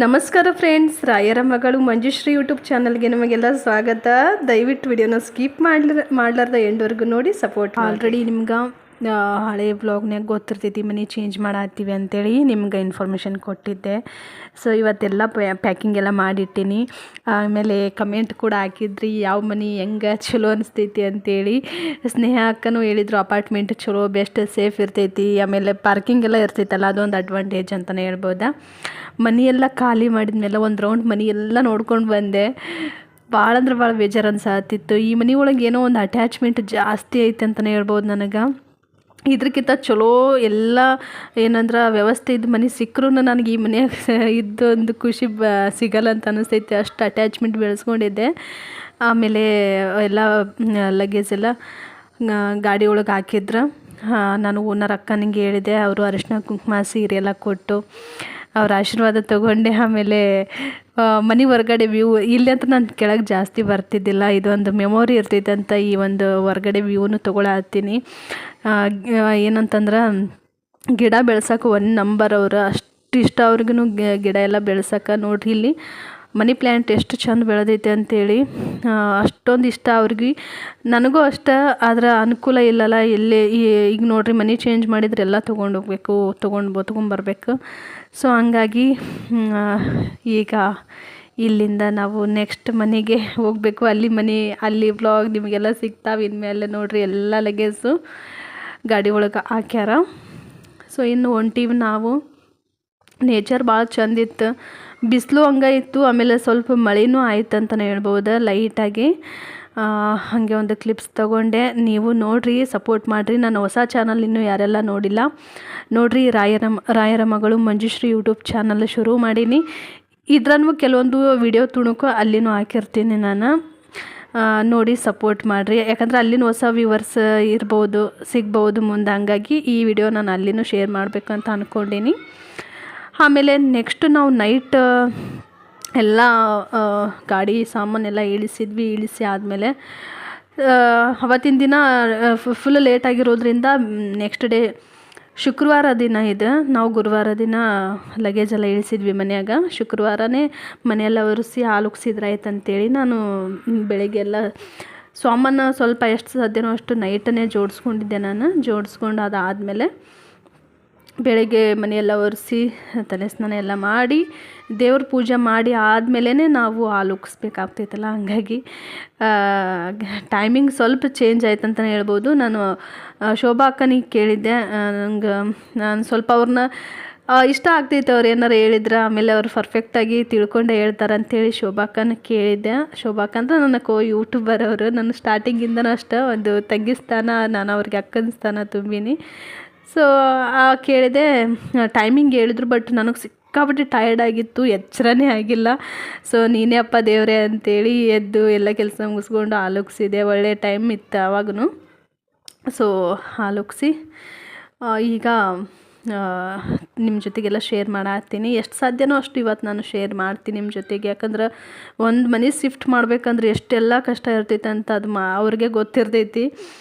ನಮಸ್ಕಾರ ಫ್ರೆಂಡ್ಸ್, ರಾಯರ ಮಗಳು ಮಂಜುಶ್ರೀ ಯೂಟ್ಯೂಬ್ ಚಾನಲ್ಗೆ ನಿಮಗೆಲ್ಲ ಸ್ವಾಗತ. ದಯವಿಟ್ಟು ವಿಡಿಯೋನ ಸ್ಕಿಪ್ ಮಾಡ್ಲಾರ್ದ ಎಂಡ್ವರೆಗೂ ನೋಡಿ ಸಪೋರ್ಟ್. ಆಲ್ರೆಡಿ ನಿಮ್ಗೆ ಹಳೆ ವ್ಲಾಗ್ನಾಗ ಗೊತ್ತಿರ್ತೈತಿ ಮನೆ ಚೇಂಜ್ ಮಾಡತ್ತೀವಿ ಅಂತೇಳಿ ನಿಮ್ಗೆ ಇನ್ಫಾರ್ಮೇಷನ್ ಕೊಟ್ಟಿದ್ದೆ. ಸೊ ಇವತ್ತೆಲ್ಲ ಪ್ಯಾಕಿಂಗ್ ಎಲ್ಲ ಮಾಡಿಟ್ಟಿನಿ. ಆಮೇಲೆ ಕಮೆಂಟ್ ಕೂಡ ಹಾಕಿದ್ರಿ ಯಾವ ಮನೆ ಹೆಂಗೆ ಚಲೋ ಅನಿಸ್ತೈತಿ ಅಂತೇಳಿ. ಸ್ನೇಹ ಅಕ್ಕನೂ ಹೇಳಿದರು ಅಪಾರ್ಟ್ಮೆಂಟ್ ಚಲೋ ಬೆಸ್ಟ್ ಸೇಫ್ ಇರ್ತೈತಿ, ಆಮೇಲೆ ಪಾರ್ಕಿಂಗ್ ಎಲ್ಲ ಇರ್ತೈತಲ್ಲ ಅದೊಂದು ಅಡ್ವಾಂಟೇಜ್ ಅಂತಲೇ ಹೇಳ್ಬೋದಾ. ಮನೆಯೆಲ್ಲ ಖಾಲಿ ಮಾಡಿದ್ಮೇಲೆ ಒಂದು ರೌಂಡ್ ಮನೆಯೆಲ್ಲ ನೋಡ್ಕೊಂಡು ಬಂದೆ. ಭಾಳ ಅಂದ್ರೆ ಭಾಳ ಬೇಜಾರು ಅನ್ಸತ್ತಿತ್ತು. ಈ ಮನೆ ಒಳಗೆ ಏನೋ ಒಂದು ಅಟ್ಯಾಚ್ಮೆಂಟ್ ಜಾಸ್ತಿ ಐತೆ ಅಂತಲೇ ಹೇಳ್ಬೋದು. ನನಗೆ ಇದ್ರಕ್ಕಿಂತ ಚಲೋ ಎಲ್ಲ ಏನಂದ್ರೆ ವ್ಯವಸ್ಥೆ ಇದ್ದ ಮನೆ ಸಿಕ್ಕರೂ ನನಗೆ ಈ ಮನೆಯಾಗ ಇದ್ದೊಂದು ಖುಷಿ ಸಿಗಲ್ಲ ಅಂತ ಅನಿಸ್ತೈತೆ. ಅಷ್ಟು ಅಟ್ಯಾಚ್ಮೆಂಟ್ ಬೆಳೆಸ್ಕೊಂಡಿದ್ದೆ. ಆಮೇಲೆ ಎಲ್ಲ ಲಗೇಜ್ ಎಲ್ಲ ಗಾಡಿ ಒಳಗೆ ಹಾಕಿದ್ರು. ನಾನು ಓನರ್ ಅಕ್ಕನಿಗೆ ಹೇಳಿದೆ, ಅವರು ಅರಿಶಿನ ಕುಂಕುಮ ಸೀರೆ ಎಲ್ಲ ಕೊಟ್ಟು ಅವ್ರ ಆಶೀರ್ವಾದ ತೊಗೊಂಡೆ. ಆಮೇಲೆ ಮನೆ ಹೊರಗಡೆ ವ್ಯೂ ಇಲ್ಲಿ ಅಂತ ನಾನು ಕೆಳಗೆ ಜಾಸ್ತಿ ಬರ್ತಿದ್ದಿಲ್ಲ. ಇದೊಂದು ಮೆಮೊರಿ ಇರ್ತೈತೆ ಅಂತ ಈ ಒಂದು ಹೊರಗಡೆ ವ್ಯೂನು ತೊಗೊಳತ್ತೀನಿ. ಏನಂತಂದ್ರೆ ಗಿಡ ಬೆಳ್ಸೋಕೆ ಒಂದು ನಂಬರ್ ಅವರು, ಅಷ್ಟು ಇಷ್ಟ ಅವ್ರಿಗೂ ಗಿಡ ಎಲ್ಲ ಬೆಳ್ಸೋಕೆ. ನೋಡ್ರಿ ಇಲ್ಲಿ ಮನಿ ಪ್ಲ್ಯಾಂಟ್ ಎಷ್ಟು ಚಂದ ಬೆಳೆದೈತೆ ಅಂಥೇಳಿ ಅಷ್ಟೊಂದು ಇಷ್ಟ ಅವ್ರಿಗೆ. ನನಗೂ ಅಷ್ಟೇ, ಆದ್ರೆ ಅನುಕೂಲ ಇಲ್ಲಲ್ಲ. ಎಲ್ಲೇ ಈಗ ನೋಡ್ರಿ ಮನೆ ಚೇಂಜ್ ಮಾಡಿದ್ರೆ ಎಲ್ಲ ತೊಗೊಂಡೋಗ್ಬೇಕು, ತೊಗೊಂಬರ್ಬೇಕು. ಸೊ ಹಂಗಾಗಿ ಈಗ ಇಲ್ಲಿಂದ ನಾವು ನೆಕ್ಸ್ಟ್ ಮನೆಗೆ ಹೋಗಬೇಕು. ಅಲ್ಲಿ ವ್ಲಾಗ್ ನಿಮಗೆಲ್ಲ ಸಿಗ್ತಾವೆ ಇನ್ಮೇಲೆ. ನೋಡ್ರಿ ಎಲ್ಲ ಲಗೇಜು ಗಾಡಿ ಒಳಗೆ ಹಾಕ್ಯಾರ. ಸೊ ಇನ್ನು ಹೊಂಟೀವಿ ನಾವು. ನೇಚರ್ ಭಾಳ ಚಂದಿತ್ತು, ಬಿಸಿಲು ಹಂಗೆ ಇತ್ತು. ಆಮೇಲೆ ಸ್ವಲ್ಪ ಮಳೆನೂ ಆಯ್ತು ಅಂತಲೇ ಹೇಳ್ಬೋದು ಲೈಟಾಗಿ. ಹಾಗೆ ಒಂದು ಕ್ಲಿಪ್ಸ್ ತೊಗೊಂಡೆ. ನೀವು ನೋಡಿರಿ, ಸಪೋರ್ಟ್ ಮಾಡಿರಿ. ನಾನು ಹೊಸ ಚಾನಲ್ ಇನ್ನೂ ಯಾರೆಲ್ಲ ನೋಡಿಲ್ಲ ನೋಡಿರಿ, ರಾಯರ ಮಗಳು ಮಂಜುಶ್ರೀ ಯೂಟ್ಯೂಬ್ ಚಾನಲ್ ಶುರು ಮಾಡೀನಿ. ಇದ್ರನ್ನು ಕೆಲವೊಂದು ವಿಡಿಯೋ ತುಣುಕು ಅಲ್ಲಿನೂ ಹಾಕಿರ್ತೀನಿ ನಾನು. ನೋಡಿ ಸಪೋರ್ಟ್ ಮಾಡಿರಿ, ಯಾಕಂದ್ರೆ ಅಲ್ಲಿನ ಹೊಸ ವ್ಯೂವರ್ಸ್ ಸಿಗ್ಬೋದು ಮುಂದೆ. ಹಂಗಾಗಿ ಈ ವಿಡಿಯೋ ನಾನು ಅಲ್ಲಿನೂ ಶೇರ್ ಮಾಡಬೇಕಂತ ಅಂದ್ಕೊಂಡೀನಿ. ಆಮೇಲೆ ನೆಕ್ಸ್ಟ್ ನಾವು ನೈಟ್ ಎಲ್ಲ ಗಾಡಿ ಸಾಮಾನೆಲ್ಲ ಇಳಿಸಿ ಆದಮೇಲೆ ಅವತ್ತಿನ ದಿನ ಫುಲ್ ಲೇಟಾಗಿರೋದ್ರಿಂದ ನೆಕ್ಸ್ಟ್ ಡೇ ಶುಕ್ರವಾರ ದಿನ ಇದು. ನಾವು ಗುರುವಾರ ದಿನ ಲಗೇಜೆಲ್ಲ ಇಳಿಸಿದ್ವಿ ಮನ್ಯಾಗ. ಶುಕ್ರವಾರನೇ ಮನೆಯೆಲ್ಲ ಒರೆಸಿ ಹಾಲು ಉಗ್ಸಿದ್ರಾಯ್ತು ಅಂತೇಳಿ ನಾನು ಬೆಳಗ್ಗೆ ಎಲ್ಲ ಸಾಮಾನು ಸ್ವಲ್ಪ ಎಷ್ಟು ಸಾಧ್ಯನೋ ಅಷ್ಟು ನೈಟನ್ನೇ ಜೋಡಿಸ್ಕೊಂಡಿದ್ದೆ. ಜೋಡಿಸ್ಕೊಂಡು ಅದಾದಮೇಲೆ ಬೆಳಗ್ಗೆ ಮನೆಯೆಲ್ಲ ಒರೆಸಿ ತಲೆ ಸ್ನಾನ ಎಲ್ಲ ಮಾಡಿ ದೇವ್ರ ಪೂಜೆ ಮಾಡಿ ಆದಮೇಲೆ ನಾವು ಹಾಲು ಉಗ್ಸ್ಬೇಕಾಗ್ತೈತಲ್ಲ. ಹಂಗಾಗಿ ಟೈಮಿಂಗ್ ಸ್ವಲ್ಪ ಚೇಂಜ್ ಆಯ್ತು ಅಂತಲೇ ಹೇಳ್ಬೋದು. ನಾನು ಶೋಭಾ ಅಕ್ಕನಿಗೆ ಕೇಳಿದ್ದೆ, ನಾನು ಸ್ವಲ್ಪ ಅವ್ರನ್ನ ಇಷ್ಟ ಆಗ್ತೈತೆ ಅವ್ರು ಏನಾರು ಹೇಳಿದ್ರೆ. ಆಮೇಲೆ ಅವ್ರು ಪರ್ಫೆಕ್ಟಾಗಿ ತಿಳ್ಕೊಂಡೆ ಹೇಳ್ತಾರೆ ಅಂಥೇಳಿ ಶೋಭಾ ಅಕ್ಕನ ಕೇಳಿದ್ದೆ. ಶೋಭಾ ಅಕ್ಕ ಅಂತ ನನ್ನ ಯೂಟ್ಯೂಬರ್ ಅವರು. ನಾನು ಸ್ಟಾರ್ಟಿಂಗಿಂದನೂ ಅಷ್ಟೇ ಒಂದು ತಂಗಿ ಸ್ಥಾನ, ನಾನು ಅವ್ರಿಗೆ ಅಕ್ಕನ ಸ್ಥಾನ ತುಂಬೀನಿ. ಸೊ ಕೇಳಿದೆ, ಟೈಮಿಂಗ್ ಹೇಳಿದ್ರು. ಬಟ್ ನನಗೆ ಸಿಕ್ಕಾಪಟ್ಟೆ ಟಯರ್ಡ್ ಆಗಿತ್ತು, ಎಚ್ಚರನೇ ಆಗಿಲ್ಲ. ಸೊ ನೀನೇ ಅಪ್ಪ ದೇವರೇ ಅಂತೇಳಿ ಎದ್ದು ಎಲ್ಲ ಕೆಲಸ ಮುಗಿಸ್ಕೊಂಡು ಹಾಲು ಉಗ್ಸಿದೆ. ಒಳ್ಳೆ ಟೈಮ್ ಇತ್ತು ಆವಾಗೂ. ಸೊ ಹಾಲು ಉಗ್ಸಿ ಈಗ ನಿಮ್ಮ ಜೊತೆಗೆಲ್ಲ ಶೇರ್ ಮಾಡತ್ತೀನಿ. ಎಷ್ಟು ಸಾಧ್ಯನೋ ಅಷ್ಟು ಇವತ್ತು ನಾನು ಶೇರ್ ಮಾಡ್ತೀನಿ ನಿಮ್ಮ ಜೊತೆಗೆ. ಯಾಕಂದ್ರೆ ಒಂದು ಮನೆ ಶಿಫ್ಟ್ ಮಾಡ್ಬೇಕಂದ್ರೆ ಎಷ್ಟೆಲ್ಲ ಕಷ್ಟ ಇರ್ತೈತೆ ಅಂತ ಅದು ಅವ್ರಿಗೆ ಗೊತ್ತಿರ್ತೈತಿ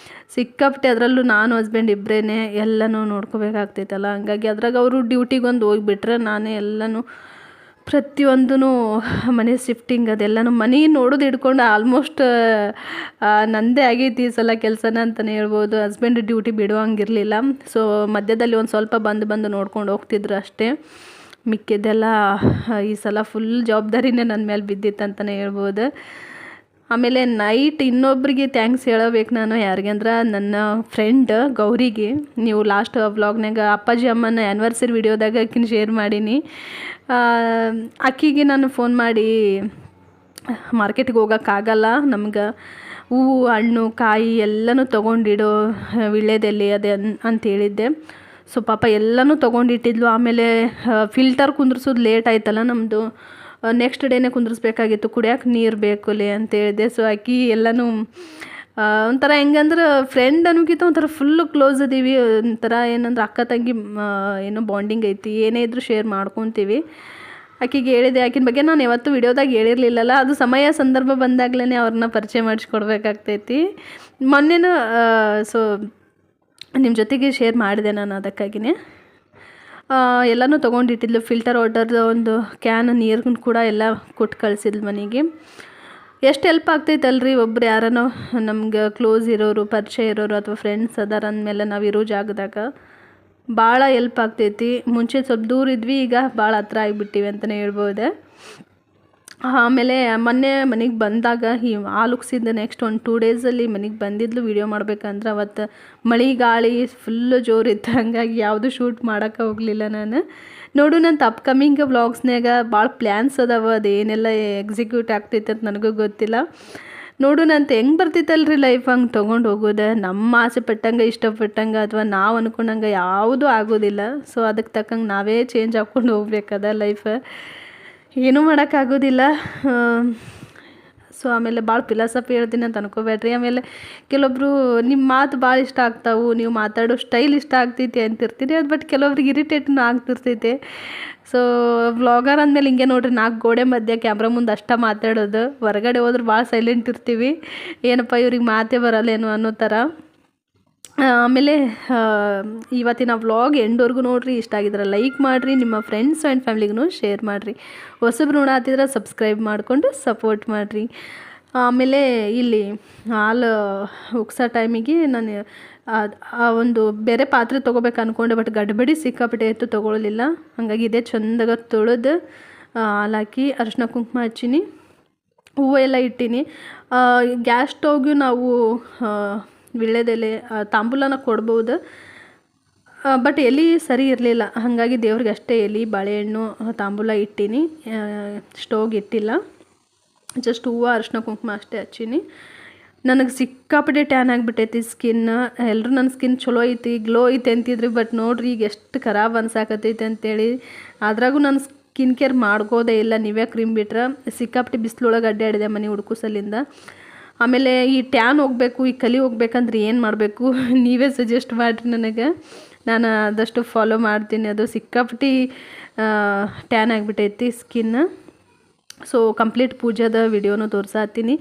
ಸಿಕ್ಕಾಪಟ್ಟೆ. ಅದರಲ್ಲೂ ನಾನು ಹಸ್ಬೆಂಡ್ ಇಬ್ಬರೇ ಎಲ್ಲನೂ ನೋಡ್ಕೋಬೇಕಾಗ್ತೈತಲ್ಲ. ಹಂಗಾಗಿ ಅದ್ರಾಗ ಅವರು ಡ್ಯೂಟಿಗೊಂದು ಹೋಗಿಬಿಟ್ರೆ ನಾನೇ ಎಲ್ಲನೂ ಪ್ರತಿಯೊಂದೂ ಮನೆ ಶಿಫ್ಟಿಂಗ್ ಅದೆಲ್ಲನೂ ಮನೆ ನೋಡೋದು ಹಿಡ್ಕೊಂಡು ಆಲ್ಮೋಸ್ಟ್ ನಂದೇ ಆಗೈತಿ ಈ ಸಲ ಕೆಲಸನ ಅಂತಲೇ ಹೇಳ್ಬೋದು. Husband duty ಬಿಡುವಂಗಿರಲಿಲ್ಲ. ಸೊ ಮಧ್ಯದಲ್ಲಿ ಒಂದು ಸ್ವಲ್ಪ ಬಂದು ನೋಡ್ಕೊಂಡು ಹೋಗ್ತಿದ್ರು ಅಷ್ಟೇ. ಮಿಕ್ಕಿದ್ದೆಲ್ಲ ಈ ಸಲ ಫುಲ್ ಜವಾಬ್ದಾರಿನೇ ನನ್ನ ಮೇಲೆ ಬಿದ್ದಿತ್ತು ಅಂತಲೇ ಹೇಳ್ಬೋದು. ಆಮೇಲೆ ನೈಟ್ ಇನ್ನೊಬ್ಬರಿಗೆ ಥ್ಯಾಂಕ್ಸ್ ಹೇಳಬೇಕು ನಾನು. ಯಾರಿಗಂದ್ರೆ ನನ್ನ ಫ್ರೆಂಡ್ ಗೌರಿಗೆ. ನೀವು ಲಾಸ್ಟ್ ವ್ಲಾಗ್ನಾಗ ಅಪ್ಪಾಜಿ ಅಮ್ಮನ ಆ್ಯನಿವರ್ಸರಿ ವಿಡಿಯೋದಾಗ ಆಕಿನ ಶೇರ್ ಮಾಡೀನಿ. ಆಕಿಗೆ ನಾನು ಫೋನ್ ಮಾಡಿ, ಮಾರ್ಕೆಟಿಗೆ ಹೋಗೋಕ್ಕಾಗಲ್ಲ ನಮ್ಗೆ, ಹೂವು ಹಣ್ಣು ಕಾಯಿ ಎಲ್ಲನೂ ತೊಗೊಂಡಿಡು ವಿಳ್ಯದೆಲೆ ಅದೇ ಅಂತ ಹೇಳಿದ್ದೆ. ಸೊ ಪಾಪ ಎಲ್ಲನೂ ತೊಗೊಂಡಿಟ್ಟಿದ್ಲು. ಆಮೇಲೆ ಫಿಲ್ಟರ್ ಕುಂದ್ರಿಸೋದು ಲೇಟ್ ಆಯ್ತಲ್ಲ ನಮ್ಮದು. ನೆಕ್ಸ್ಟ್ ಡೇನೇ ಕುಂದ್ರಿಸ್ಬೇಕಾಗಿತ್ತು, ಕುಡಿಯೋಕೆ ನೀರು ಬೇಕುಲೆ ಅಂತ ಹೇಳಿದೆ. ಸೊ ಆಕಿ ಎಲ್ಲನೂ ಒಂಥರ ಹೆಂಗಂದ್ರೆ ಫ್ರೆಂಡ್ ಅನ್ನೋಕ್ಕಿಂತ ಒಂಥರ ಫುಲ್ಲು ಕ್ಲೋಸ್ ಅದೀವಿ. ಒಂಥರ ಏನಂದ್ರೆ ಅಕ್ಕ ತಂಗಿ ಏನೋ ಬಾಂಡಿಂಗ್ ಐತಿ. ಏನೇ ಇದ್ರೂ ಶೇರ್ ಮಾಡ್ಕೊತೀವಿ. ಆಕಿಗೆ ಹೇಳಿದೆ. ಆಕಿನ ಬಗ್ಗೆ ನಾನು ಯಾವತ್ತೂ ವಿಡಿಯೋದಾಗ ಹೇಳಿರಲಿಲ್ಲಲ್ಲ. ಅದು ಸಮಯ ಸಂದರ್ಭ ಬಂದಾಗಲೇ ಅವ್ರನ್ನ ಪರಿಚಯ ಮಾಡಿಸ್ಕೊಡ್ಬೇಕಾಗ್ತೈತಿ. ಮೊನ್ನೆನೂ ಸೊ ನಿಮ್ಮ ಜೊತೆಗೆ ಶೇರ್ ಮಾಡಿದೆ ನಾನು ಅದಕ್ಕಾಗಿಯೇ. ಎಲ್ಲನೂ ತೊಗೊಂಡಿಟ್ಟಿದ್ಲು. ಫಿಲ್ಟರ್ ವಾಟರ್ದು ಒಂದು ಕ್ಯಾನ್ ನೀರನ್ನು ಕೂಡ ಎಲ್ಲ ಕೊಟ್ಟು ಕಳಿಸಿದ್ಲು ಮನೆಗೆ. ಎಷ್ಟು ಹೆಲ್ಪ್ ಆಗ್ತೈತಲ್ರಿ ಒಬ್ರು ಯಾರನೋ ನಮ್ಗೆ ಕ್ಲೋಸ್ ಇರೋರು, ಪರಿಚಯ ಇರೋರು ಅಥವಾ ಫ್ರೆಂಡ್ಸ್ ಅದಾರ ಅಂದಮೇಲೆ ನಾವು ಇರೋ ಜಾಗದಾಗ ಭಾಳ ಹೆಲ್ಪ್ ಆಗ್ತೈತಿ. ಮುಂಚೆ ಸ್ವಲ್ಪ ದೂರ ಇದ್ವಿ, ಈಗ ಭಾಳ ಹತ್ರ ಆಗಿಬಿಟ್ಟಿವಿ ಅಂತಲೇ ಹೇಳ್ಬೋದು. ಆಮೇಲೆ ಮೊನ್ನೆ ಮನೆಗೆ ಬಂದಾಗ ಈ ಹಾಲು ಉಗ್ಸಿದ್ದು ನೆಕ್ಸ್ಟ್ ಒಂದು 2 ಡೇಸಲ್ಲಿ ಮನೆಗೆ ಬಂದಿದ್ಲು. ವೀಡಿಯೋ ಮಾಡ್ಬೇಕಂದ್ರೆ ಅವತ್ತು ಮಳೆ ಗಾಳಿ ಫುಲ್ಲು ಜೋರಿತ್ತು, ಹಾಗಾಗಿ ಯಾವುದು ಶೂಟ್ ಮಾಡೋಕ್ಕೆ ಹೋಗಲಿಲ್ಲ ನಾನು. ನೋಡು ನಂತ ಅಪ್ಕಮಿಂಗ್ ವ್ಲಾಗ್ಸ್ನಾಗ ಭಾಳ ಪ್ಲ್ಯಾನ್ಸ್ ಅದಾವ, ಅದೇನೆಲ್ಲ ಎಕ್ಸಿಕ್ಯೂಟ್ ಆಗ್ತೈತೆ ಅಂತ ನನಗೂ ಗೊತ್ತಿಲ್ಲ. ನೋಡು ನಂತ ಹೆಂಗೆ ಬರ್ತಿತ್ತಲ್ರಿ ಲೈಫ್ ಹಂಗೆ ತೊಗೊಂಡು ಹೋಗೋದು. ನಮ್ಮ ಆಸೆ ಪಟ್ಟಂಗೆ ಇಷ್ಟಪಟ್ಟಂಗೆ ಅಥವಾ ನಾವು ಅಂದ್ಕೊಂಡಂಗೆ ಯಾವುದೂ ಆಗೋದಿಲ್ಲ. ಸೊ ಅದಕ್ಕೆ ತಕ್ಕಂಗೆ ನಾವೇ ಚೇಂಜ್ ಹಾಕ್ಕೊಂಡು ಹೋಗ್ಬೇಕದ ಲೈಫ್, ಏನೂ ಮಾಡೋಕ್ಕಾಗೋದಿಲ್ಲ. ಸೊ ಆಮೇಲೆ ಭಾಳ ಫಿಲಾಸಫಿ ಹೇಳ್ತೀನಿ ಅಂತ ಅನ್ಕೋಬೇಡ್ರಿ. ಆಮೇಲೆ ಕೆಲವೊಬ್ಬರು ನಿಮ್ಮ ಮಾತು ಭಾಳ ಇಷ್ಟ ಆಗ್ತಾವೆ, ನೀವು ಮಾತಾಡೋ ಸ್ಟೈಲ್ ಇಷ್ಟ ಆಗ್ತೈತಿ ಅಂತಿರ್ತೀರಿ. ಅದು ಬಟ್ ಕೆಲವೊಬ್ರಿಗೆ ಇರಿಟೇಟ್ನೂ ಆಗ್ತಿರ್ತೈತೆ. ಸೊ ವ್ಲಾಗರ್ ಅಂದಮೇಲೆ ಹಿಂಗೆ ನೋಡ್ರಿ, 4 ಗೋಡೆ ಮಧ್ಯೆ ಕ್ಯಾಮ್ರಾ ಮುಂದೆ ಅಷ್ಟೇ ಮಾತಾಡೋದು. ಹೊರಗಡೆ ಹೋದ್ರೆ ಭಾಳ ಸೈಲೆಂಟ್ ಇರ್ತೀವಿ, ಏನಪ್ಪ ಇವ್ರಿಗೆ ಮಾತೇ ಬರಲ್ಲೇನೋ ಅನ್ನೋ ಥರ. ಆಮೇಲೆ ಇವತ್ತಿನ ವ್ಲಾಗ್ ಎಂಡ್ವರೆಗೂ ನೋಡಿರಿ. ಇಷ್ಟ ಆಗಿದ್ರೆ ಲೈಕ್ ಮಾಡಿರಿ, ನಿಮ್ಮ ಫ್ರೆಂಡ್ಸ್ ಆ್ಯಂಡ್ ಫ್ಯಾಮಿಲಿಗೂ ಶೇರ್ ಮಾಡಿರಿ. ಹೊಸಬ್ರು ನೋಡಾತಿದ್ರೆ ಸಬ್ಸ್ಕ್ರೈಬ್ ಮಾಡಿಕೊಂಡು ಸಪೋರ್ಟ್ ಮಾಡಿರಿ. ಆಮೇಲೆ ಇಲ್ಲಿ ಹಾಲು ಉಗ್ಸೋ ಟೈಮಿಗೆ ನಾನು ಒಂದು ಬೇರೆ ಪಾತ್ರೆ ತೊಗೋಬೇಕು ಅಂದ್ಕೊಂಡೆ, ಬಟ್ ಗಡ್ಬಡಿ ಸಿಕ್ಕಾಪಟ್ಟೆ ಇತ್ತು, ತೊಗೊಳ್ಳಲಿಲ್ಲ. ಹಾಗಾಗಿ ಇದೇ ಚಂದಾಗ ತೊಳೆದು ಹಾಲು ಹಾಕಿ ಅರಿಶಿನ ಕುಂಕುಮ ಹಚ್ಚೀನಿ, ಹೂವು ಎಲ್ಲ ಇಟ್ಟೀನಿ. ಗ್ಯಾಸ್ ಸ್ಟವ್ಗೂ ನಾವು ವೀಳ್ಯದೆಲೆ ತಾಂಬೂಲನ ಕೊಡ್ಬೋದು, ಬಟ್ ಎಲೆ ಸರಿ ಇರಲಿಲ್ಲ. ಹಾಗಾಗಿ ದೇವ್ರಿಗೆ ಅಷ್ಟೇ ಎಲೆ, ಬಾಳೆಹಣ್ಣು, ತಾಂಬೂಲ ಇಟ್ಟೀನಿ, ಸ್ಟವ್ಗೆ ಇಟ್ಟಿಲ್ಲ. ಜಸ್ಟ್ ಹೂವು ಅರಿಶಿನ ಕುಂಕುಮ ಅಷ್ಟೇ ಹಚ್ಚೀನಿ. ನನಗೆ ಸಿಕ್ಕಾಪಟ್ಟೆ ಟ್ಯಾನ್ ಆಗಿಬಿಟ್ಟೈತಿ ಸ್ಕಿನ್. ಎಲ್ಲರೂ ನನ್ನ ಸ್ಕಿನ್ ಚಲೋ ಐತಿ, ಗ್ಲೋ ಐತಿ ಅಂತಿದ್ರಿ, ಬಟ್ ನೋಡಿರಿ ಈಗ ಎಷ್ಟು ಖರಾಬ್ ಅನ್ಸಾಕತ್ತೈತೆ ಅಂತೇಳಿ. ಅದ್ರಾಗೂ ನಾನು ಸ್ಕಿನ್ ಕೇರ್ ಮಾಡ್ಕೋದೇ ಇಲ್ಲ. ನೀವೇ ಕ್ರೀಮ್ ಬಿಟ್ರೆ ಸಿಕ್ಕಾಪಟ್ಟೆ ಬಿಸಿಲೊಳಗೆ ಅಡ್ಡಾಡಿದೆ ಮನೆ ಹುಡುಕುಸಲಿಂದ. ಆಮೇಲೆ ಈ ಟ್ಯಾನ್ ಹೋಗಬೇಕು, ಈ ಕಲಿ ಹೋಗ್ಬೇಕಂದ್ರೆ ಏನು ಮಾಡಬೇಕು ನೀವೇ ಸಜೆಸ್ಟ್ ಮಾಡಿರಿ ನನಗೆ, ನಾನು ಆದಷ್ಟು ಫಾಲೋ ಮಾಡ್ತೀನಿ. ಅದು ಸಿಕ್ಕಾಪಟ್ಟಿ ಟ್ಯಾನ್ ಆಗಿಬಿಟ್ಟೈತಿ ಸ್ಕಿನ್. ಸೊ ಕಂಪ್ಲೀಟ್ ಪೂಜಾದ ವಿಡಿಯೋನು ತೋರಿಸಾತೀನಿ.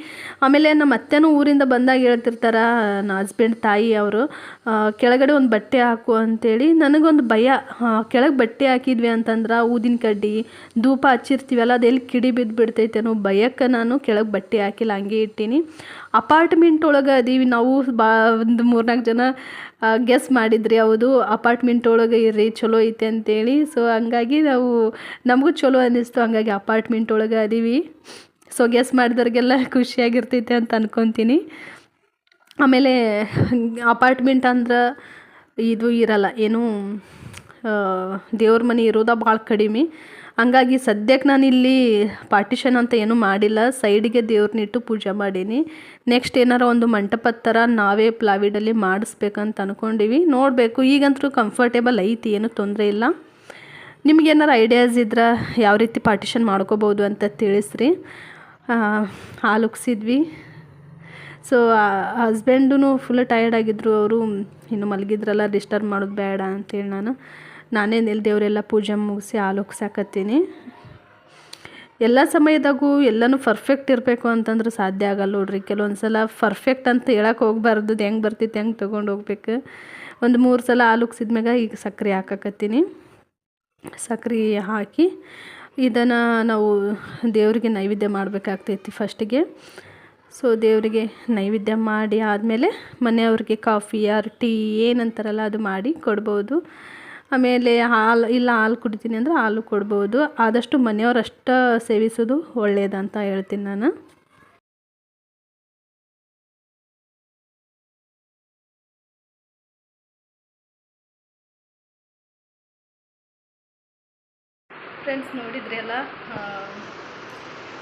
ಆಮೇಲೆ ನಮ್ಮ ಅತ್ತೆನೂ ಊರಿಂದ ಬಂದಾಗ ಹೇಳ್ತಿರ್ತಾರೆ, ನನ್ನ ಹಸ್ಬೆಂಡ್ ತಾಯಿ ಅವರು, ಕೆಳಗಡೆ ಒಂದು ಬಟ್ಟೆ ಹಾಕು ಅಂತೇಳಿ. ನನಗೊಂದು ಭಯ, ಕೆಳಗೆ ಬಟ್ಟೆ ಹಾಕಿದ್ವಿ ಅಂತಂದ್ರೆ ಊದಿನ ಕಡ್ಡಿ ಧೂಪ ಹಚ್ಚಿರ್ತೀವಲ್ಲ, ಅದು ಎಲ್ಲಿ ಕಿಡಿ ಬಿದ್ದು ಬಿಡ್ತೈತೆ ಅನ್ನೋ ಭಯಕ್ಕೆ ನಾನು ಕೆಳಗೆ ಬಟ್ಟೆ ಹಾಕಿಲ್ಲ, ಹಂಗೆ ಇಟ್ಟೀನಿ. ಅಪಾರ್ಟ್ಮೆಂಟ್ ಒಳಗೆ ಅದೀವಿ ನಾವು. ಒಂದು 3-4 ಜನ ಗೆಸ್ ಮಾಡಿದ್ರಿ, ಹೌದು ಅಪಾರ್ಟ್ಮೆಂಟ್ ಒಳಗೆ ಇರ್ರಿ, ಚಲೋ ಐತೆ ಅಂತೇಳಿ. ಸೊ ಹಂಗಾಗಿ ನಮಗೂ ಚಲೋ ಅನ್ನಿಸ್ತು, ಹಂಗಾಗಿ ಅಪಾರ್ಟ್ಮೆಂಟ್ ಒಳಗೆ ಅದೀವಿ. ಸೊ ಗೆಸ್ ಮಾಡಿದವ್ರಿಗೆಲ್ಲ ಖುಷಿಯಾಗಿರ್ತೈತೆ ಅಂತ ಅನ್ಕೊತೀನಿ. ಆಮೇಲೆ ಅಪಾರ್ಟ್ಮೆಂಟ್ ಅಂದ್ರೆ ಇದು ಇರಲ್ಲ, ಏನು ದೇವ್ರ ಮನೆ ಇರೋದ ಭಾಳ ಕಡಿಮೆ. ಹಂಗಾಗಿ ಸದ್ಯಕ್ಕೆ ನಾನಿಲ್ಲಿ ಪಾರ್ಟಿಷನ್ ಅಂತ ಏನೂ ಮಾಡಿಲ್ಲ, ಸೈಡಿಗೆ ದೇವ್ರನ್ನಿಟ್ಟು ಪೂಜೆ ಮಾಡೀನಿ. ನೆಕ್ಸ್ಟ್ ಏನಾರ ಒಂದು ಮಂಟಪದ ಥರ ನಾವೇ ಪ್ಲಾವಿಡಲ್ಲಿ ಮಾಡಿಸ್ಬೇಕಂತ ಅಂದ್ಕೊಂಡಿವಿ, ನೋಡಬೇಕು. ಈಗಂತೂ ಕಂಫರ್ಟೇಬಲ್ ಐತಿ, ಏನೂ ತೊಂದರೆ ಇಲ್ಲ. ನಿಮಗೇನಾರು ಐಡಿಯಾಸ್ ಇದ್ರೆ ಯಾವ ರೀತಿ ಪಾರ್ಟಿಷನ್ ಮಾಡ್ಕೋಬೋದು ಅಂತ ತಿಳಿಸ್ರಿ. ಹಾಲು ಉಗ್ಸಿದ್ವಿ. ಸೊ ಹಸ್ಬೆಂಡೂ ಫುಲ್ ಟಯರ್ಡ್ ಆಗಿದ್ದರು, ಅವರು ಇನ್ನು ಮಲಗಿದ್ರಲ್ಲ, ಡಿಸ್ಟರ್ಬ್ ಮಾಡೋದು ಬೇಡ ಅಂತೇಳಿ ನಾನೇ ದೇವರೆಲ್ಲ ಪೂಜೆ ಮುಗಿಸಿ ಹಾಲು ಉಗ್ಸಾಕತ್ತೀನಿ. ಎಲ್ಲ ಸಮಯದಾಗೂ ಎಲ್ಲನೂ ಪರ್ಫೆಕ್ಟ್ ಇರಬೇಕು ಅಂತಂದ್ರೆ ಸಾಧ್ಯ ಆಗಲ್ಲ ನೋಡ್ರಿ. ಕೆಲವೊಂದು ಸಲ ಪರ್ಫೆಕ್ಟ್ ಅಂತ ಹೇಳಕ್ಕೆ ಹೋಗ್ಬಾರ್ದು, ಹೆಂಗೆ ಬರ್ತೈತೆ ಹೆಂಗೆ ತೊಗೊಂಡು ಹೋಗ್ಬೇಕು. ಒಂದು 3 ಸಲ ಹಾಲು ಉಗ್ಸಿದ್ಮ್ಯಾಗ ಈಗ ಸಕ್ಕರೆ ಹಾಕಾಕತ್ತೀನಿ. ಸಕ್ಕರೆ ಹಾಕಿ ಇದನ್ನು ನಾವು ದೇವರಿಗೆ ನೈವೇದ್ಯ ಮಾಡಬೇಕಾಗ್ತೈತಿ ಫಸ್ಟಿಗೆ. ಸೊ ದೇವರಿಗೆ ನೈವೇದ್ಯ ಮಾಡಿ ಆದಮೇಲೆ ಮನೆಯವ್ರಿಗೆ ಕಾಫಿ ಆರ್ ಟೀ ಏನಂತಾರಲ್ಲ ಅದು ಮಾಡಿ ಕೊಡ್ಬೋದು. ಆಮೇಲೆ ಹಾಲು ಕುಡಿತೀನಿ ಅಂದರೆ ಹಾಲು ಕೊಡ್ಬೋದು. ಆದಷ್ಟು ಮನೆಯವ್ರಷ್ಟು ಸೇವಿಸೋದು ಒಳ್ಳೆಯದಂತ ಹೇಳ್ತೀನಿ ನಾನು. ಫ್ರೆಂಡ್ಸ್ ನೋಡಿದ್ರಿ ಅಲ್ಲ,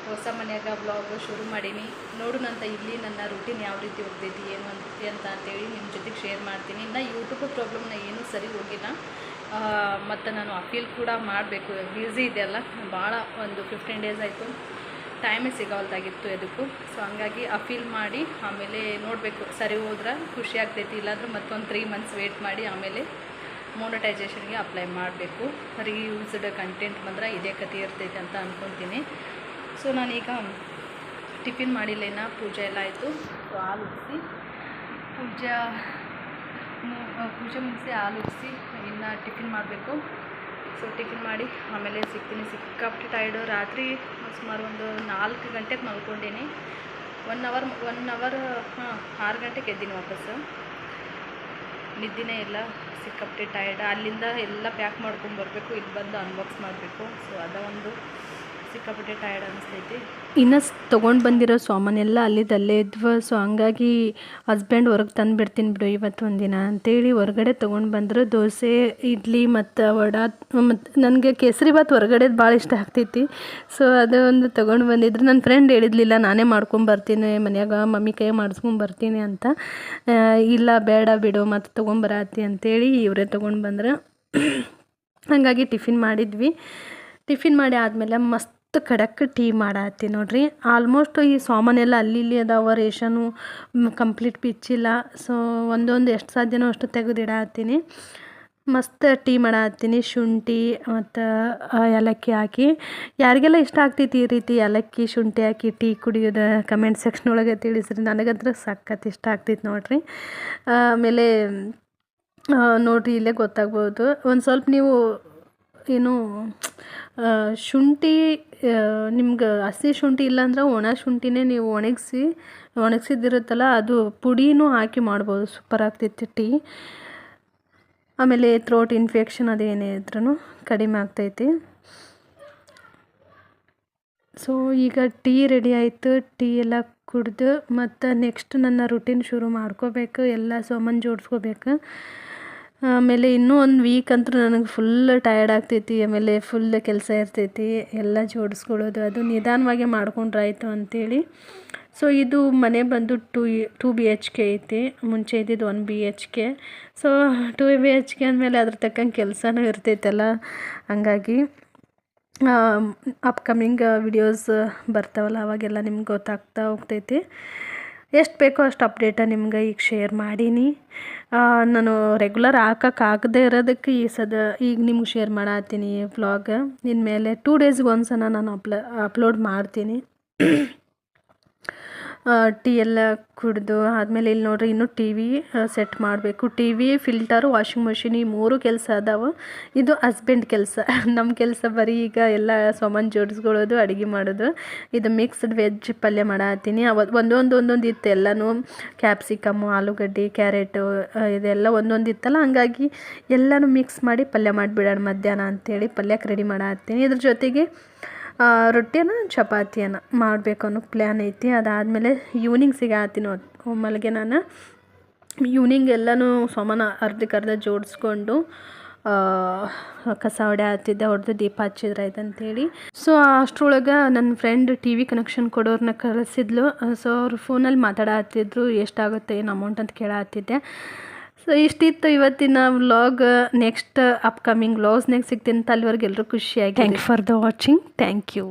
ಹೊಸ ಮನೆಯಾಗ ವ್ಲಾಗ್ ಶುರು ಮಾಡೀನಿ. ನೋಡೋಣಂತ ಇಲ್ಲಿ ನನ್ನ ರೂಟೀನ್ ಯಾವ ರೀತಿ ಹೋಗ್ತೈತಿ ಏನು ಅಂತೇಳಿ ನಿಮ್ಮ ಜೊತೆಗೆ ಶೇರ್ ಮಾಡ್ತೀನಿ. ಇನ್ನು ಯೂಟ್ಯೂಬ್ ಪ್ರಾಬ್ಲಮ್ನ ಏನೂ ಸರಿ ಹೋಗಿಲ್ಲ. ಮತ್ತು ನಾನು ಅಪೀಲ್ ಕೂಡ ಮಾಡಬೇಕು, ಬ್ಯುಸಿ ಇದೆಯಲ್ಲ ಭಾಳ, ಒಂದು 15 ಡೇಸ್ ಆಯಿತು, ಟೈಮೇ ಸಿಗೋಲ್ದಾಗಿತ್ತು ಅದಕ್ಕೂ. ಸೊ ಹಂಗಾಗಿ ಅಪೀಲ್ ಮಾಡಿ ಆಮೇಲೆ ನೋಡಬೇಕು, ಸರಿ ಹೋದ್ರೆ ಖುಷಿ ಆಗ್ತೈತಿ, ಇಲ್ಲಾಂದ್ರೆ ಮತ್ತೊಂದು 3 ಮಂತ್ಸ್ ವೇಟ್ ಮಾಡಿ ಆಮೇಲೆ ಮೋನಟೈಸೇಷನ್ಗೆ ಅಪ್ಲೈ ಮಾಡಬೇಕು. ರೀಯೂಸ್ಡ್ ಕಂಟೆಂಟ್ ಬಂದ್ರೆ ಇದೇ ಕತೆ ಇರ್ತೈತೆ ಅಂತ ಅಂದ್ಕೊತೀನಿ. ಸೊ ನಾನೀಗ ಟಿಫಿನ್ ಮಾಡಿಲ್ಲೇನ, ಪೂಜೆ ಎಲ್ಲ ಆಯಿತು. ಸೊ ಹಾಲು ಉಗಿಸಿ ಪೂಜೆ ಮುಗಿಸಿ ಹಾಲು ಉಗಿಸಿ ಇನ್ನು ಟಿಫಿನ್ ಮಾಡಬೇಕು. ಸೊ ಟಿಫಿನ್ ಮಾಡಿ ಆಮೇಲೆ ಸಿಗ್ತೀನಿ. ಸಿಕ್ಕಾಪಟ್ಟೆ ಟೈರ್ಡು. ರಾತ್ರಿ ಸುಮಾರು ಒಂದು 4 ಗಂಟೆಗೆ ಮಲ್ಕೊಂಡೀನಿ. 1 ಅವರ್ 6 ಗಂಟೆಗೆ ಎದ್ದೀನಿ ವಾಪಸ್ಸು. ನಿದ್ದೆನೇ ಇಲ್ಲ, ಸಿಕ್ಕಾಪಟ್ಟೆ ಟೈರ್ಡ್. ಅಲ್ಲಿಂದ ಎಲ್ಲ ಪ್ಯಾಕ್ ಮಾಡ್ಕೊಂಬರ್ಬೇಕು, ಇಲ್ಲಿ ಬಂದು ಅನ್ಬಾಕ್ಸ್ ಮಾಡಬೇಕು. ಸೊ ಅದ ಒಂದು ಸಿಕ್ಕಾಪಟ್ಟೆ ಟೈರ್ಡ್ ಅನಿಸ್ತೈತಿ. ಇನ್ನು ತೊಗೊಂಡು ಬಂದಿರೋ ಸಾಮಾನೆಲ್ಲ ಅಲ್ಲೇ ಇದ್ವು. ಸೊ ಹಂಗಾಗಿ ಹಸ್ಬೆಂಡ್ ಹೊರಗೆ ತಂದು ಬಿಡ್ತೀನಿ ಬಿಡು ಇವತ್ತು ಒಂದಿನ ಅಂತೇಳಿ ಹೊರಗಡೆ ತೊಗೊಂಡು ಬಂದರು. ದೋಸೆ, ಇಡ್ಲಿ ಮತ್ತು ವಡಾ. ಮತ್ತು ನನಗೆ ಕೇಸರಿಬಾತ್ ಹೊರಗಡೆದು ಭಾಳ ಇಷ್ಟ ಆಗ್ತೈತಿ. ಸೊ ಅದು ಒಂದು ತೊಗೊಂಡು ಬಂದಿದ್ರು. ನನ್ನ ಫ್ರೆಂಡ್ ಹೇಳಿದ್ಲಿಲ್ಲ, ನಾನೇ ಮಾಡ್ಕೊಂಬರ್ತೀನಿ ಮನ್ಯಾಗ, ಮಮ್ಮಿ ಕೈ ಮಾಡಿಸ್ಕೊಂಬರ್ತೀನಿ ಅಂತ. ಇಲ್ಲ ಬೇಡ ಬಿಡು ಮತ್ತು ತೊಗೊಂಬರತ್ತಿ ಅಂತೇಳಿ ಇವರೇ ತೊಗೊಂಡು ಬಂದ್ರೆ. ಹಾಗಾಗಿ ಟಿಫಿನ್ ಮಾಡಿದ್ವಿ. ಟಿಫಿನ್ ಮಾಡಿ ಆದಮೇಲೆ ಮಸ್ತ್ ಖಡಕ್ ಟೀ ಮಾಡತ್ತಿ ನೋಡ್ರಿ. ಆಲ್ಮೋಸ್ಟ್ ಈ ಸಾಮಾನೆಲ್ಲ ಅಲ್ಲಿ ಇಲ್ಲಿ ಅದಾವ, ರೇಷನು ಕಂಪ್ಲೀಟ್ ಬಿಚ್ಚಿಲ್ಲ. ಸೊ ಒಂದೊಂದು ಎಷ್ಟು ಸಾಧ್ಯನೋ ಅಷ್ಟು ತೆಗೆದಿಡತ್ತೀನಿ. ಮಸ್ತ್ ಟೀ ಮಾಡತ್ತೀನಿ. ಶುಂಠಿ ಮತ್ತು ಏಲಕ್ಕಿ ಹಾಕಿ. ಯಾರಿಗೆಲ್ಲ ಇಷ್ಟ ಆಗ್ತೈತಿ ಈ ರೀತಿ ಏಲಕ್ಕಿ ಶುಂಠಿ ಹಾಕಿ ಟೀ ಕುಡಿಯೋದು ಕಮೆಂಟ್ ಸೆಕ್ಷನ್ ಒಳಗೆ ತಿಳಿಸ್ರಿ. ನನಗಂದ್ರೆ ಸಖತ್ ಇಷ್ಟ ಆಗ್ತೈತಿ ನೋಡ್ರಿ. ಆಮೇಲೆ ನೋಡಿರಿ ಇಲ್ಲೇ ಗೊತ್ತಾಗ್ಬೋದು. ಒಂದು ಸ್ವಲ್ಪ ನೀವು ಏನು ಶುಂಠಿ ನಿಮ್ಗೆ ಹಸಿ ಶುಂಠಿ ಇಲ್ಲಾಂದ್ರೆ ಒಣ ಶುಂಠಿನೇ ನೀವು ಒಣಗಿಸಿದಿರುತ್ತಲ್ಲ ಅದು ಪುಡಿನೂ ಹಾಕಿ ಮಾಡ್ಬೋದು. ಸೂಪರ್ ಆಗ್ತೈತಿ ಟೀ. ಆಮೇಲೆ ಥ್ರೋಟ್ ಇನ್ಫೆಕ್ಷನ್ ಅದೇನೇ ಇದ್ರೂ ಕಡಿಮೆ ಆಗ್ತೈತಿ. ಸೊ ಈಗ ಟೀ ರೆಡಿ ಆಯಿತು. ಟೀ ಎಲ್ಲ ಕುಡ್ದು ಮತ್ತು ನೆಕ್ಸ್ಟ್ ನನ್ನ ರುಟೀನ್ ಶುರು ಮಾಡ್ಕೋಬೇಕು. ಎಲ್ಲ ಸಾಮಾನು ಜೋಡಿಸ್ಕೋಬೇಕು. ಆಮೇಲೆ ಇನ್ನೂ ಒಂದು ವೀಕ್ ಅಂತೂ ನನಗೆ ಫುಲ್ ಟಯರ್ಡ್ ಆಗ್ತೈತಿ. ಆಮೇಲೆ ಫುಲ್ ಕೆಲಸ ಇರ್ತೈತಿ, ಎಲ್ಲ ಜೋಡಿಸ್ಕೊಳ್ಳೋದು. ಅದು ನಿಧಾನವಾಗಿ ಮಾಡ್ಕೊಂಡ್ರಾಯ್ತು ಅಂಥೇಳಿ. ಸೊ ಇದು ಮನೆ ಬಂದು 2 BHK ಐತಿ. ಮುಂಚೆ ಇದ್ದಿದ್ದು 1 BHK. ಸೊ 2 BHK ಅಂದಮೇಲೆ ಅದ್ರ ತಕ್ಕಂಗೆ ಕೆಲಸನೂ ಇರ್ತೈತಲ್ಲ. ಹಂಗಾಗಿ ಅಪ್ಕಮಿಂಗ್ ವಿಡಿಯೋಸ್ ಬರ್ತಾವಲ್ಲ ಅವಾಗೆಲ್ಲ ನಿಮ್ಗೆ ಗೊತ್ತಾಗ್ತಾ ಹೋಗ್ತೈತಿ. ಎಷ್ಟು ಬೇಕೋ ಅಷ್ಟು ಅಪ್ಡೇಟ ನಿಮ್ಗೆ ಈಗ ಶೇರ್ ಮಾಡೀನಿ. ನಾನು ರೆಗ್ಯುಲರ್ ಹಾಕೋಕ್ಕಾಗದೇ ಇರೋದಕ್ಕೆ ಈಗ ನಿಮ್ಗೆ ಶೇರ್ ಮಾಡತ್ತೀನಿ ವ್ಲಾಗ್. ಇನ್ಮೇಲೆ 2 ಡೇಸ್ಗೆ ಒಂದ್ಸಲ ನಾನು ಅಪ್ಲೋಡ್ ಮಾಡ್ತೀನಿ. ಟೀ ಎಲ್ಲ ಕುಡಿದು ಆದಮೇಲೆ ಇಲ್ಲಿ ನೋಡ್ರಿ ಇನ್ನೂ ಟಿ ವಿ ಸೆಟ್ ಮಾಡಬೇಕು. TV, filter, washing machine ಈ 3 ಕೆಲಸ ಅದಾವೆ. ಇದು ಹಸ್ಬೆಂಡ್ ಕೆಲಸ. ನಮ್ಮ ಕೆಲಸ ಬರೀ ಈಗ ಎಲ್ಲ ಸಾಮಾನು ಜೋಡಿಸ್ಕೊಳ್ಳೋದು, ಅಡುಗೆ ಮಾಡೋದು. ಇದು ಮಿಕ್ಸ್ಡ್ ವೆಜ್ ಪಲ್ಯ ಮಾಡತ್ತೀನಿ. ಒಂದೊಂದು ಇತ್ತು ಎಲ್ಲನೂ. ಕ್ಯಾಪ್ಸಿಕಮ್ಮು, ಆಲೂಗಡ್ಡೆ, ಕ್ಯಾರೆಟು ಇದೆಲ್ಲ ಒಂದೊಂದು ಇತ್ತಲ್ಲ. ಹಂಗಾಗಿ ಎಲ್ಲನೂ ಮಿಕ್ಸ್ ಮಾಡಿ ಪಲ್ಯ ಮಾಡಿಬಿಡೋಣ ಮಧ್ಯಾಹ್ನ ಅಂಥೇಳಿ ಪಲ್ಯಕ್ಕೆ ರೆಡಿ ಮಾಡತ್ತೀನಿ. ಇದ್ರ ಜೊತೆಗೆ ರೊಟ್ಟಿಯನ್ನು ಚಪಾತಿಯನ್ನು ಮಾಡಬೇಕು ಅನ್ನೋ ಪ್ಲ್ಯಾನ್ ಐತಿ. ಅದಾದಮೇಲೆ ಈವ್ನಿಂಗ್ ಸಿಗತ್ತೀನಿ ಒಮ್ಮೆಲ್ಗೆ ನಾನು. ಈವ್ನಿಂಗ್ ಎಲ್ಲನೂ ಸಾಮಾನು ಅರ್ಧಕ್ಕರ್ಧ ಜೋಡಿಸ್ಕೊಂಡು ಕಸ ಹೊಡೆದು ದೀಪ ಹಚ್ಚಿದ್ರಾಯ್ತು ಅಂತೇಳಿ. ಸೊ ಅಷ್ಟರೊಳಗೆ ನನ್ನ ಫ್ರೆಂಡ್ ಟಿ ವಿ ಕನೆಕ್ಷನ್ ಕೊಡೋರನ್ನ ಕಳಿಸಿದ್ಲು. ಸೊ ಅವ್ರು ಫೋನಲ್ಲಿ ಮಾತಾಡತ್ತಿದ್ರು, ಎಷ್ಟಾಗುತ್ತೆ ಏನು ಅಮೌಂಟ್ ಅಂತ ಕೇಳತ್ತಿದ್ದೆ. ಸೊ ಇಷ್ಟಿತ್ತು ಇವತ್ತಿನ ವ್ಲಾಗ್. ನೆಕ್ಸ್ಟ್ ಅಪ್ಕಮಿಂಗ್ ವ್ಲಾಗ್ಸ್ನಾಗ ಸಿಗ್ತೀನಿ. ಅಲ್ಲಿವರೆಗೆ ಎಲ್ಲರೂ ಖುಷಿಯಾಗಿ. Thank you for the watching. Thank you.